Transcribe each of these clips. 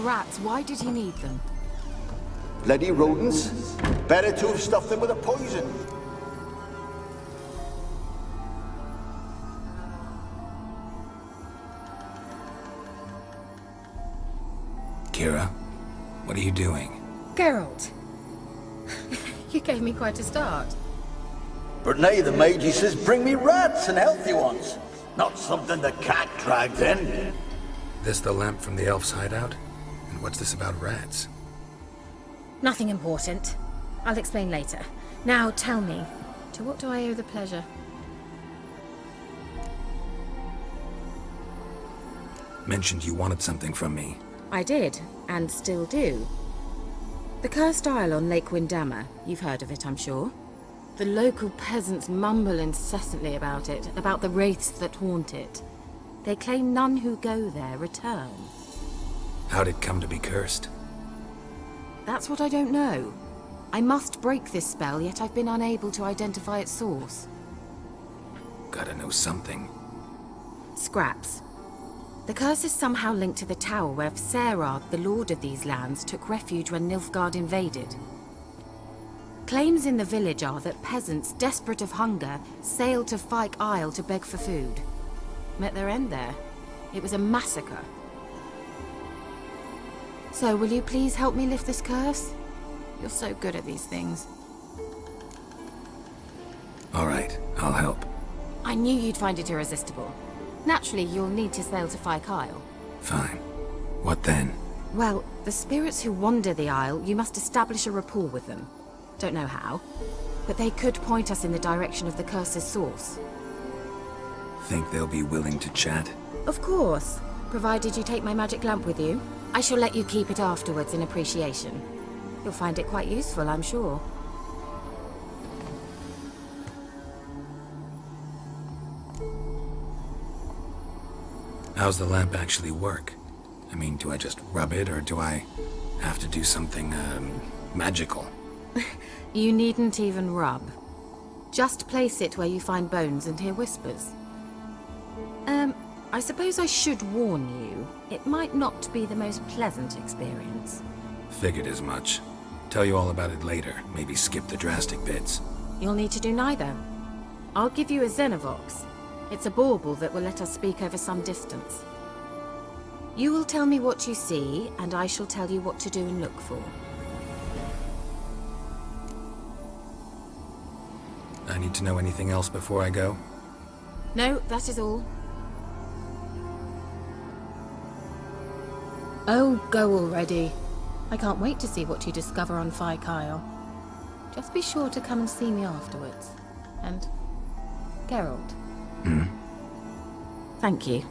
rats, why did he need them? Bloody rodents. Better to have stuffed them with a poison. Kira, what are you doing? Geralt. You gave me quite a start. But now the mage says bring me rats and healthy ones. Not something the cat dragged in. This the lamp from the elf's hideout? And what's this about rats? Nothing important. I'll explain later. Now tell me, to what do I owe the pleasure? Mentioned you wanted something from me. I did, and still do. The Cursed Isle on Lake Windammer. You've heard of it, I'm sure. The local peasants mumble incessantly about it, about the wraiths that haunt it. They claim none who go there return. How'd it come to be cursed? That's what I don't know. I must break this spell, yet I've been unable to identify its source. Gotta know something. Scraps. The curse is somehow linked to the tower where Serad, the lord of these lands, took refuge when Nilfgaard invaded. Claims in the village are that peasants, desperate of hunger, sailed to Fyke Isle to beg for food. Met their end there. It was a massacre. So, will you please help me lift this curse? You're so good at these things. All right, I'll help. I knew you'd find it irresistible. Naturally, you'll need to sail to Fyke Isle. Fine. What then? Well, the spirits who wander the Isle, you must establish a rapport with them. Don't know how, but they could point us in the direction of the curse's source. Think they'll be willing to chat? Of course, provided you take my magic lamp with you. I shall let you keep it afterwards in appreciation. You'll find it quite useful, I'm sure. How's the lamp actually work? I mean, do I just rub it, or do I have to do something, magical? You needn't even rub. Just place it where you find bones and hear whispers. I suppose I should warn you, it might not be the most pleasant experience. Figured as much. Tell you all about it later, maybe skip the drastic bits. You'll need to do neither. I'll give you a Xenovox. It's a bauble that will let us speak over some distance. You will tell me what you see, and I shall tell you what to do and look for. I need to know anything else before I go? No, that is all. Oh, go already. I can't wait to see what you discover on Fyke Isle. Just be sure to come and see me afterwards. And... Geralt. Thank you.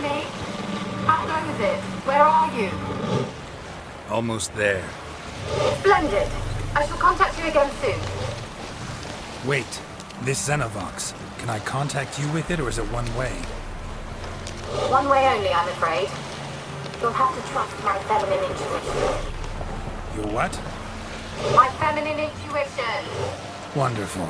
me? How goes it? Where are you? Almost there. Splendid. I shall contact you again soon. Wait, this Xenovox. Can I contact you with it, or is it one way? One way only, I'm afraid. You'll have to trust my feminine intuition. Your what? My feminine intuition. Wonderful.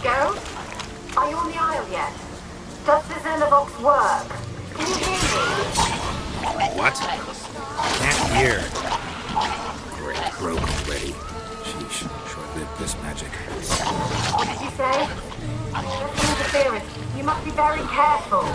Geralt? Are you on the Isle yet? Does the Xenovox work? Can you hear me? What? Can't hear. Great, broke already. Sheesh, short-lived this magic. What did you say? There's some interference. You must be very careful.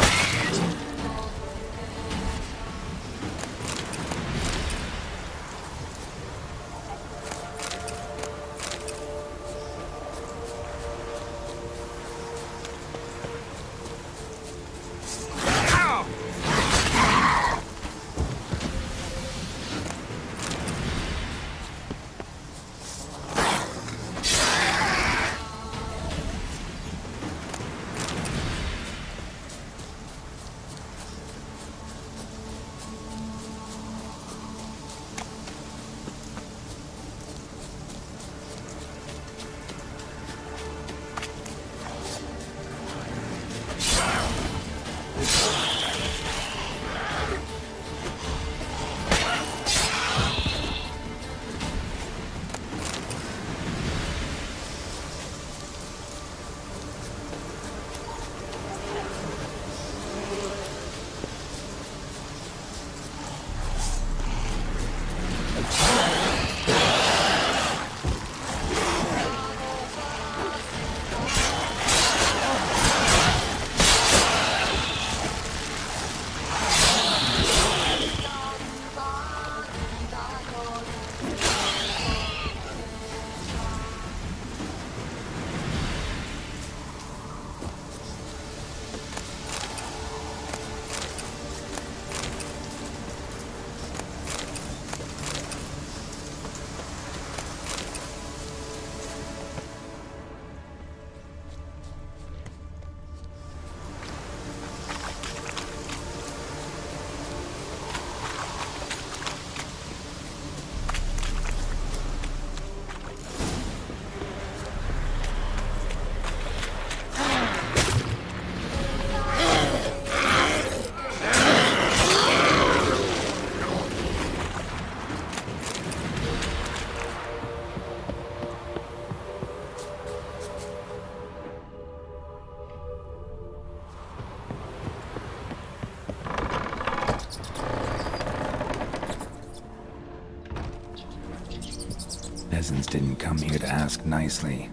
Peasants didn't come here to ask nicely.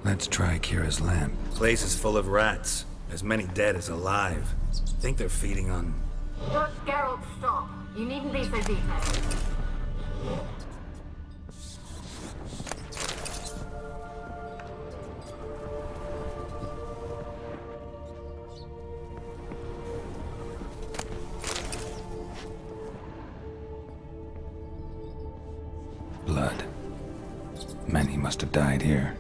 Let's try Kira's lamp. Place is full of rats. As many dead as alive. Think they're feeding on... Dutch Geralt, stop. You needn't be so detailed. Blood. Many must have died here.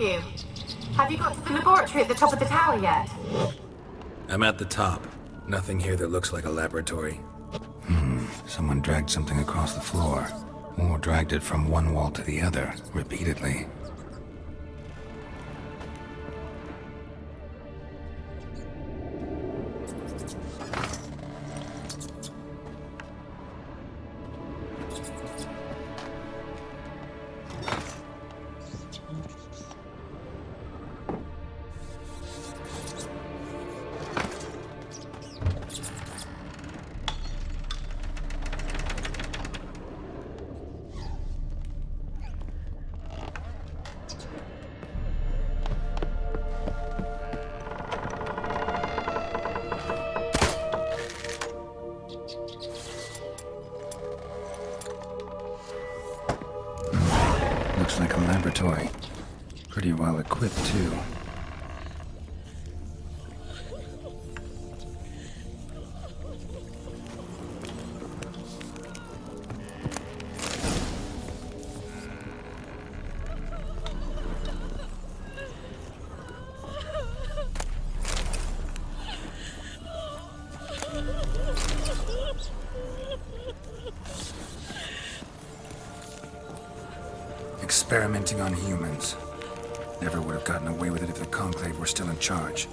you? Have you got to the laboratory at the top of the tower yet? I'm at the top. Nothing here that looks like a laboratory. Someone dragged something across the floor. Or dragged it from one wall to the other, repeatedly. Looks like a laboratory. Pretty well equipped, too. Experimenting on humans. Never would have gotten away with it if the Conclave were still in charge.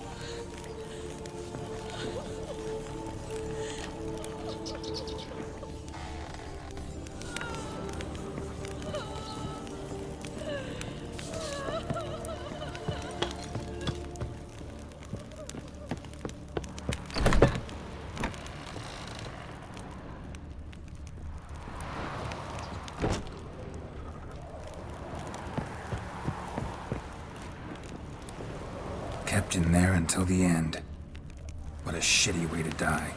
Kept in there until the end. What a shitty way to die.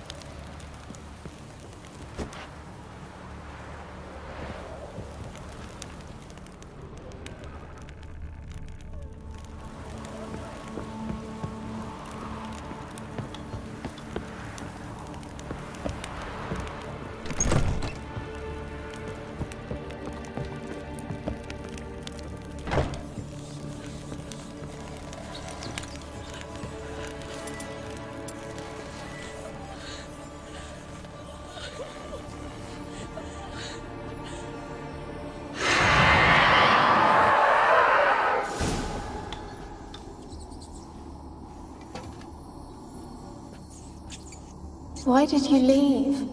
Why did you leave?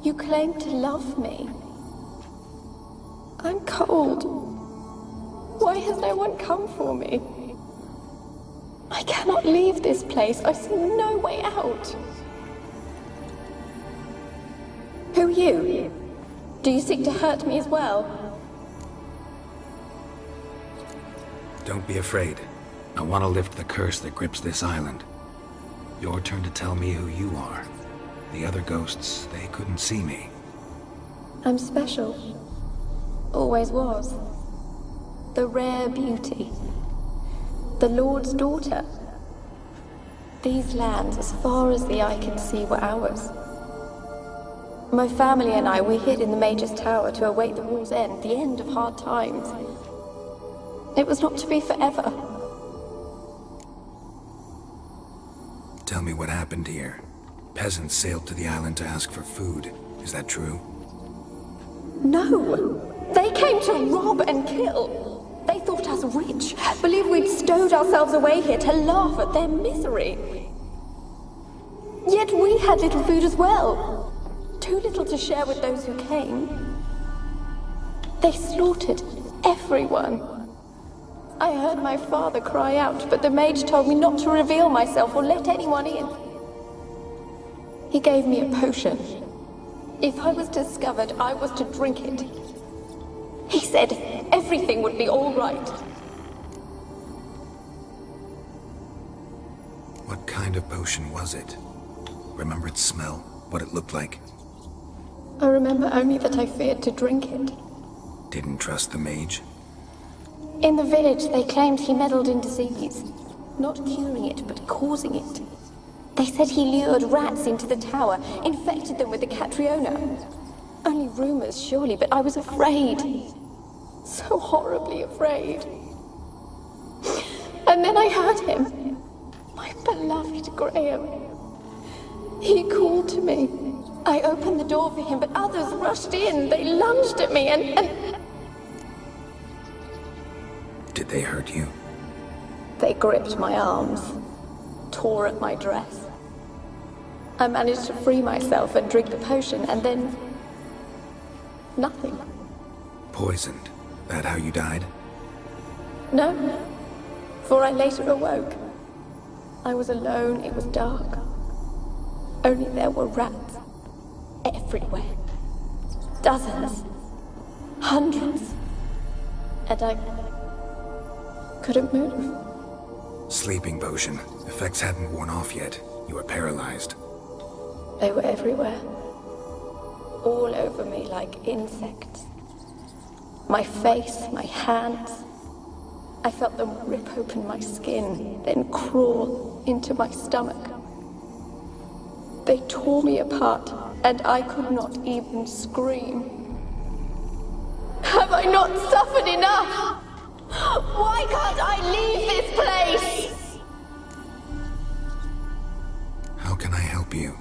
You claimed to love me. I'm cold. Why has no one come for me? I cannot leave this place. I see no way out. Who are you? Do you seek to hurt me as well? Don't be afraid. I want to lift the curse that grips this island. Your turn to tell me who you are. The other ghosts, they couldn't see me. I'm special. Always was. The rare beauty. The Lord's daughter. These lands, as far as the eye can see, were ours. My family and I, we hid in the Major's Tower to await the war's end, the end of hard times. It was not to be forever. Tell me what happened here. Peasants sailed to the island to ask for food. Is that true? No! They came to rob and kill. They thought us rich, believed we'd stowed ourselves away here to laugh at their misery. Yet we had little food as well. Too little to share with those who came. They slaughtered everyone. I heard my father cry out, but the mage told me not to reveal myself or let anyone in. He gave me a potion. If I was discovered, I was to drink it. He said everything would be all right. What kind of potion was it? Remember its smell? What it looked like? I remember only that I feared to drink it. Didn't trust the mage? In the village, they claimed he meddled in disease. Not curing it, but causing it. They said he lured rats into the tower, infected them with the Catriona. Only rumors, surely, but I was afraid. So horribly afraid. And then I heard him. My beloved Graham. He called to me. I opened the door for him, but others rushed in. They lunged at me and... Did they hurt you? They gripped my arms, tore at my dress. I managed to free myself and drink the potion, and then... nothing. Poisoned. That how you died? No, for I later awoke. I was alone, it was dark. Only there were rats. Everywhere. Dozens. Hundreds. And I couldn't move. Sleeping potion. Effects hadn't worn off yet. You were paralyzed. They were everywhere. All over me like insects. My face, my hands. I felt them rip open my skin, then crawl into my stomach. They tore me apart, and I could not even scream. Have I not suffered enough? Why can't I leave this place? How can I help you?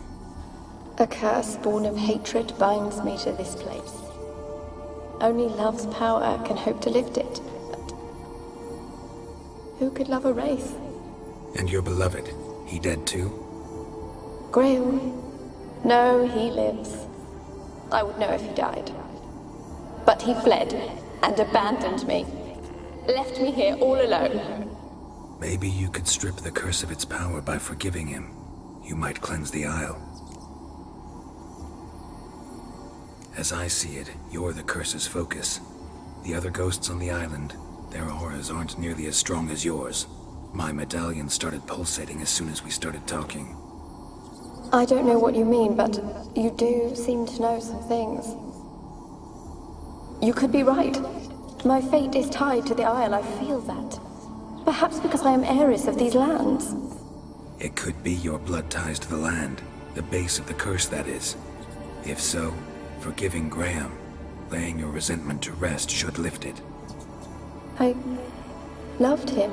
A curse born of hatred binds me to this place. Only love's power can hope to lift it. But who could love a race? And your beloved, he dead too? Graham? No, he lives. I would know if he died. But he fled and abandoned me. Left me here all alone. Maybe you could strip the curse of its power by forgiving him. You might cleanse the Isle. As I see it, you're the curse's focus. The other ghosts on the island, their auras aren't nearly as strong as yours. My medallion started pulsating as soon as we started talking. I don't know what you mean, but you do seem to know some things. You could be right. My fate is tied to the Isle, I feel that. Perhaps because I am heiress of these lands. It could be your blood ties to the land, the base of the curse, that is. If so, forgiving Graham, laying your resentment to rest should lift it. I loved him.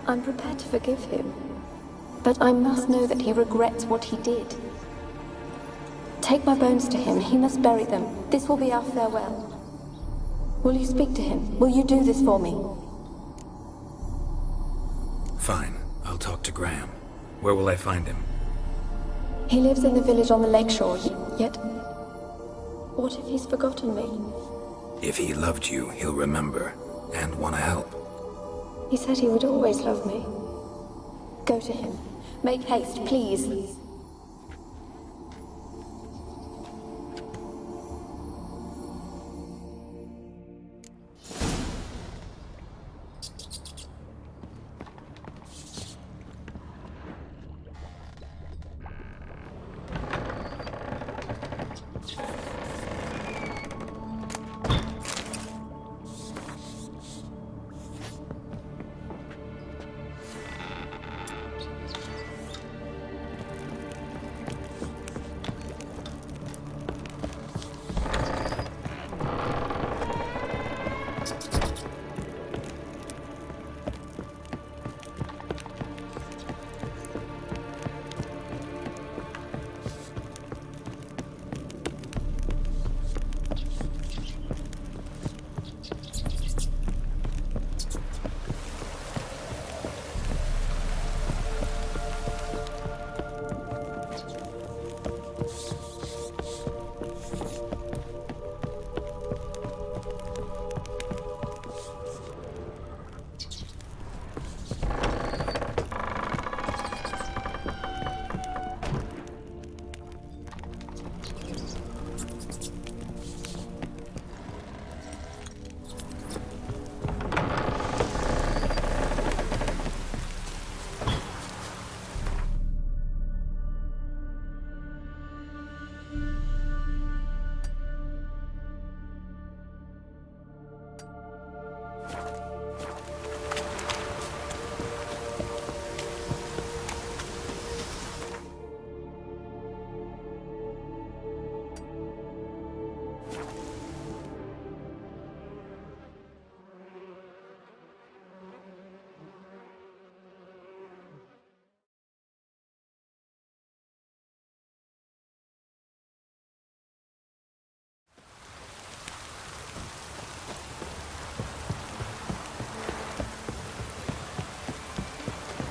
I'm prepared to forgive him. But I must know that he regrets what he did. Take my bones to him. He must bury them. This will be our farewell. Will you speak to him? Will you do this for me? Fine. I'll talk to Graham. Where will I find him? He lives in the village on the lakeshore, yet... what if he's forgotten me? If he loved you, he'll remember, and want to help. He said he would always love me. Go to him. Make haste, please.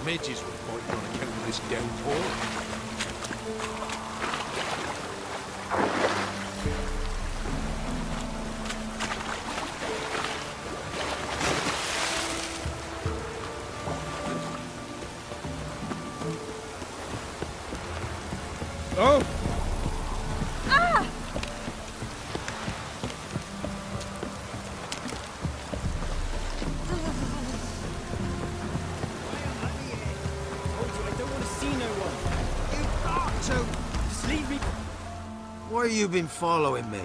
midges were fighting on account of this downpour. Oh! Why you been following me?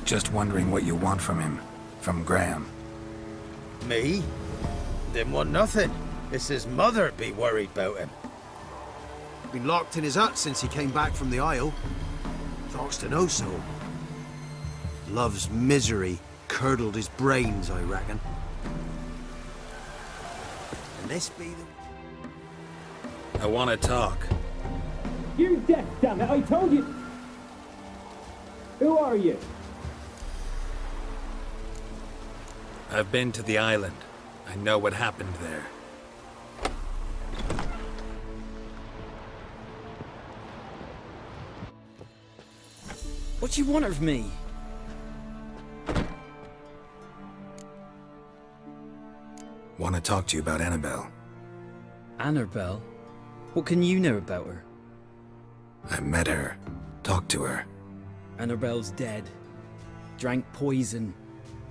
Just wondering what you want from him. From Graham. Me? Didn't want nothing. It's his mother be worried about him. Been locked in his hut since he came back from the Isle. Thoughts to know so. Love's misery curdled his brains, I reckon. And this be the... I want to talk. You're deaf, damn it! I told you! Who are you? I've been to the island. I know what happened there. What do you want of me? Want to talk to you about Annabelle. Annabelle? What can you know about her? I met her. Talked to her. Annabelle's dead. Drank poison.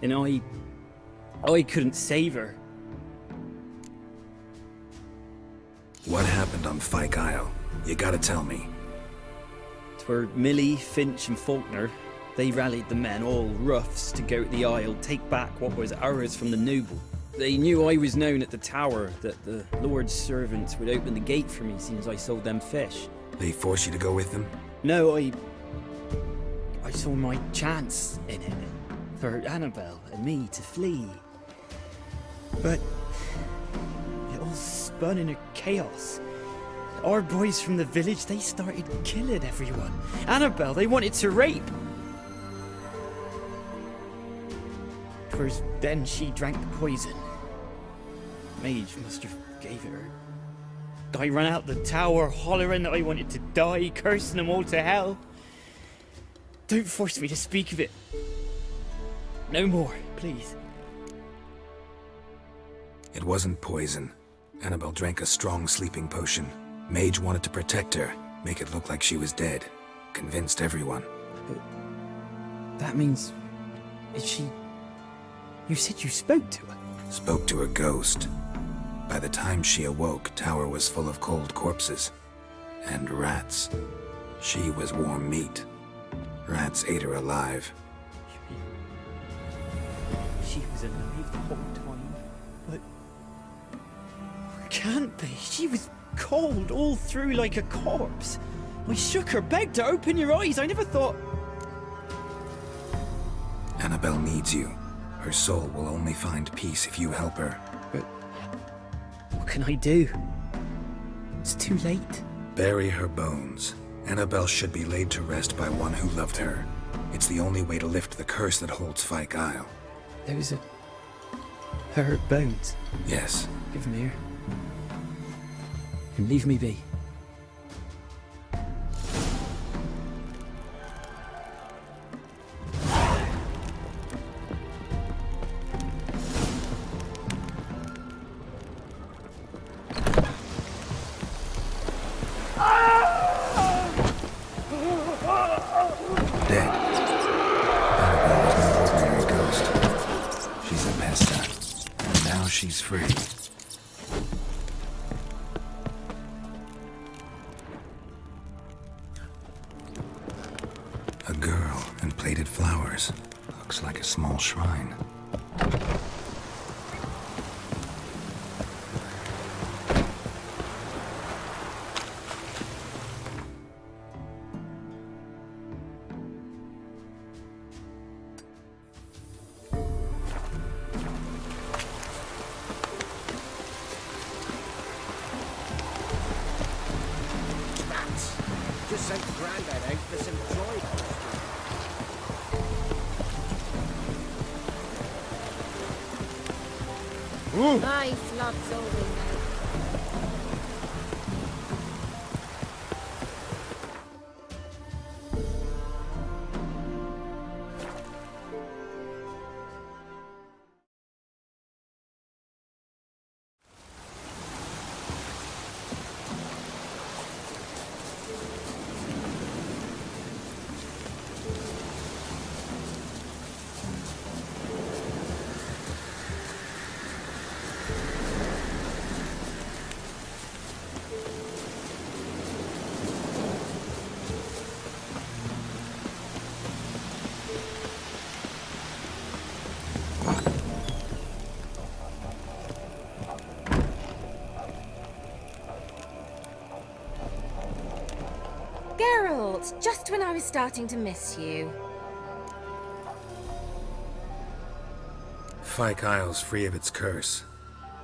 And I couldn't save her. What happened on Fyke Isle? You gotta tell me. 'Twere Millie, Finch and Faulkner. They rallied the men, all roughs, to go to the Isle, take back what was ours from the noble. They knew I was known at the tower, that the Lord's servants would open the gate for me since I sold them fish. They forced you to go with them? No, I saw my chance in it, for Annabelle and me to flee. But it all spun in a chaos. Our boys from the village, they started killing everyone. Annabelle, they wanted to rape. 'Twas then she drank the poison. Mage must have gave it her. I ran out the tower, hollering that I wanted to die, cursing them all to hell. Don't force me to speak of it. No more, please. It wasn't poison. Annabelle drank a strong sleeping potion. Mage wanted to protect her, make it look like she was dead. Convinced everyone. But that means... is she... You said you spoke to her? Spoke to a ghost. By the time she awoke, tower was full of cold corpses. And rats. She was warm meat. Rats ate her alive. She was alive the whole time, but... Can't be. She was cold all through like a corpse. I shook her, begged her, open your eyes. I never thought... Annabelle needs you. Her soul will only find peace if you help her. But... what can I do? It's too late. Bury her bones. Annabelle should be laid to rest by one who loved her. It's the only way to lift the curse that holds Fyke Isle. Those are... her bones. Yes. Give them here. And leave me be. Dead. Annabelle was no ordinary ghost. She's a pesta. And now she's free. A girl and plated flowers. Looks like a small shrine. Just sent Grandad out for some joy. Life loves all we know. Geralt, just when I was starting to miss you. Fyke Isle's free of its curse.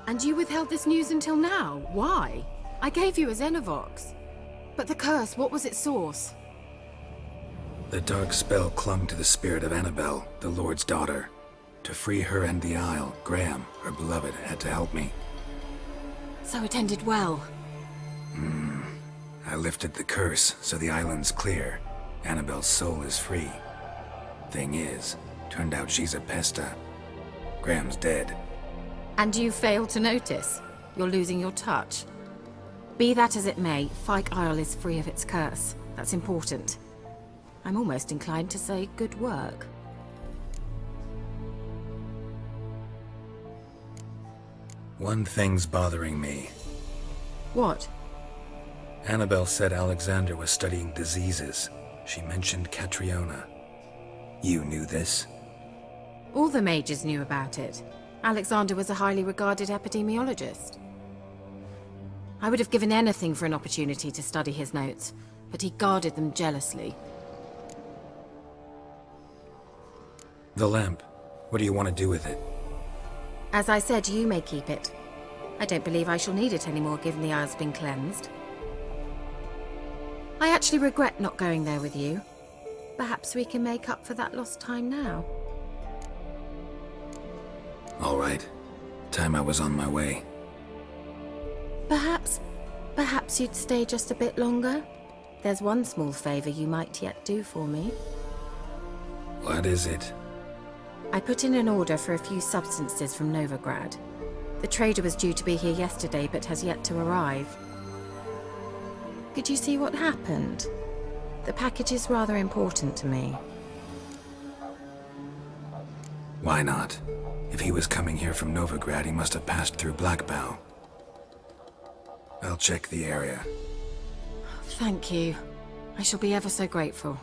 And you withheld this news until now? Why? I gave you a Xenovox. But the curse, what was its source? The dark spell clung to the spirit of Annabelle, the Lord's daughter. To free her and the Isle, Graham, her beloved, had to help me. So it ended well. I lifted the curse, so the island's clear. Annabelle's soul is free. Thing is, turned out she's a pesta. Graham's dead. And you failed to notice? You're losing your touch. Be that as it may, Fyke Isle is free of its curse. That's important. I'm almost inclined to say good work. One thing's bothering me. What? Annabelle said Alexander was studying diseases. She mentioned Catriona. You knew this? All the mages knew about it. Alexander was a highly regarded epidemiologist. I would have given anything for an opportunity to study his notes, but he guarded them jealously. The lamp. What do you want to do with it? As I said, you may keep it. I don't believe I shall need it anymore, given the Isle's been cleansed. I actually regret not going there with you. Perhaps we can make up for that lost time now. All right. Time I was on my way. Perhaps you'd stay just a bit longer? There's one small favor you might yet do for me. What is it? I put in an order for a few substances from Novigrad. The trader was due to be here yesterday, but has yet to arrive. Could you see what happened? The package is rather important to me. Why not? If he was coming here from Novigrad, he must have passed through Blackbow. I'll check the area. Thank you. I shall be ever so grateful.